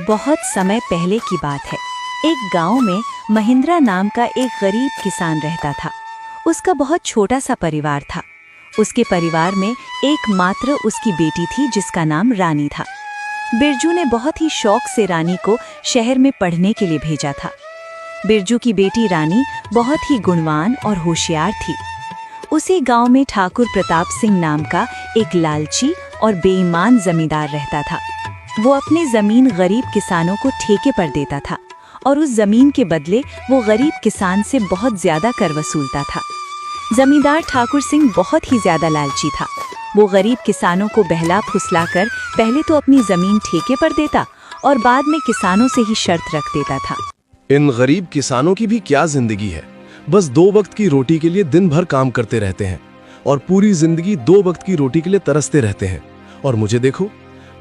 बहुत समय पहले की बात है। एक गांव में महिंद्रा नाम का एक गरीब किसान रहता था। उसका बहुत छोटा सा परिवार था। उसके परिवार में एकमात्र उसकी बेटी थी जिसका नाम रानी था। बिरजू ने बहुत ही शौक से रानी को शहर में पढ़ने के लिए भेजा था। बिरजू की बेटी रानी बहुत ही गुणवान और होशियार थी। उसी गांव में ठाकुर प्रताप सिंह नाम का एक लालची और बेईमान जमींदार रहता था। वो अपनी जमीन गरीब किसानों को ठेके पर देता था और उस जमीन के बदले वो गरीब किसान से बहुत ज्यादा कर वसूलता था। जमींदार ठाकुर सिंह बहुत ही ज्यादा लालची था। वो गरीब किसानों को बहला फुसलाकर पहले तो अपनी जमीन ठेके पर देता और बाद में किसानों से ही शर्त रख देता था। इन गरीब किसानों की भी क्या जिंदगी है। बस 2 वक्त की रोटी के लिए दिन भर काम करते रहते हैं और पूरी जिंदगी 2 वक्त की रोटी के लिए तरसते रहते हैं। और मुझे देखो,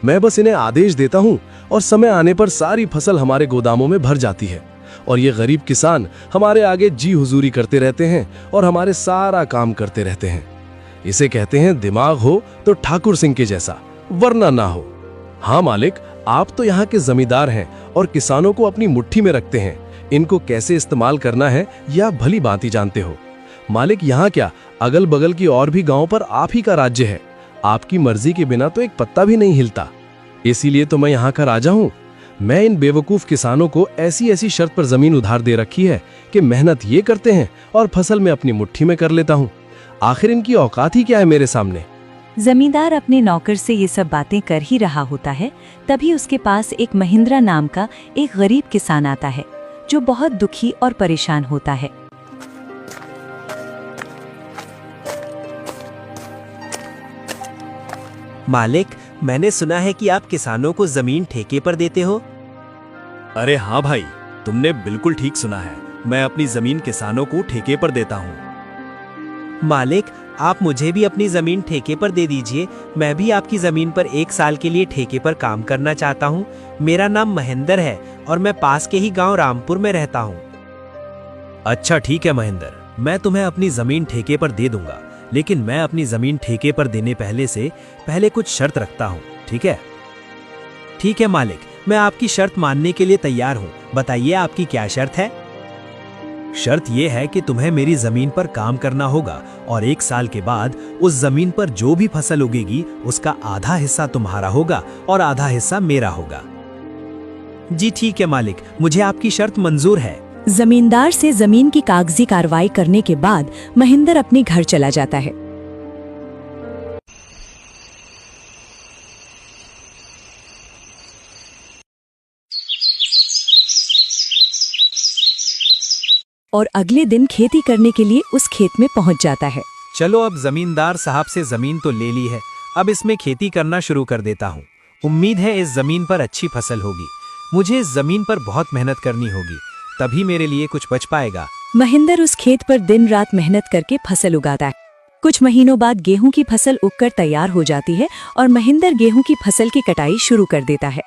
मैं बस इन्हें आदेश देता हूँ और समय आने पर सारी फसल हमारे गोदामों में भर जाती है और ये गरीब किसान हमारे आगे जी हुजूरी करते रहते हैं और हमारे सारा काम करते रहते हैं। इसे कहते हैं दिमाग हो तो ठाकुर सिंह के जैसा, वरना ना हो। हाँ मालिक, आप तो यहाँ के जमींदार हैं और किसानों को अपनी मुट्ठी में रखते हैं। इनको कैसे इस्तेमाल करना है यह आप भली भांति जानते हो। मालिक, यहाँ क्या, अगल बगल की और भी गांव पर आप ही का राज्य है। आपकी मर्जी के बिना तो एक पत्ता भी नहीं हिलता। इसीलिए तो मैं यहाँ का राजा हूँ। मैं इन बेवकूफ किसानों को ऐसी ऐसी शर्त पर जमीन उधार दे रखी है कि मेहनत ये करते हैं और फसल में अपनी मुट्ठी में कर लेता हूँ। आखिर इनकी औकात ही क्या है मेरे सामने। जमींदार अपने नौकर से ये सब बातें कर ही रहा होता है, तभी उसके पास एक महिंद्रा नाम का एक गरीब किसान आता है जो बहुत दुखी और परेशान होता है। मालिक, मैंने सुना है कि आप किसानों को जमीन ठेके पर देते हो। अरे हाँ भाई, तुमने बिल्कुल ठीक सुना है। मैं अपनी जमीन किसानों को ठेके पर देता हूँ। मालिक, आप मुझे भी अपनी जमीन ठेके पर दे दीजिए। मैं भी आपकी जमीन पर 1 साल के लिए ठेके पर काम करना चाहता हूँ। मेरा नाम महेंद्र है और मैं पास के ही गांव रामपुर में रहता हूँ। अच्छा ठीक है महेंद्र, मैं तुम्हें अपनी जमीन ठेके पर दे दूंगा, लेकिन मैं अपनी जमीन ठेके पर देने पहले कुछ शर्त रखता हूँ, ठीक है? ठीक है मालिक, मैं आपकी शर्त मानने के लिए तैयार हूँ। बताइए आपकी क्या शर्त है? शर्त यह है कि तुम्हें मेरी जमीन पर काम करना होगा और 1 साल के बाद उस जमीन पर जो भी फसल उगेगी उसका आधा हिस्सा तुम्हारा होगा और आधा हिस्सा मेरा होगा। जी ठीक है मालिक, मुझे आपकी शर्त मंजूर है। जमींदार से जमीन की कागजी कार्रवाई करने के बाद महिंद्र अपने घर चला जाता है। और अगले दिन खेती करने के लिए उस खेत में पहुंच जाता है। चलो, अब जमींदार साहब से जमीन तो ले ली है, अब इसमें खेती करना शुरू कर देता हूँ। उम्मीद है इस जमीन पर अच्छी फसल होगी। मुझे इस जमीन पर बहुत मेहनत करनी होगी, तभी मेरे लिए कुछ बच पाएगा। महिंद्र उस खेत पर दिन रात मेहनत करके फसल उगाता है। कुछ महीनों बाद गेहूं की फसल उगकर तैयार हो जाती है और महिंद्र गेहूं की फसल की कटाई शुरू कर देता है।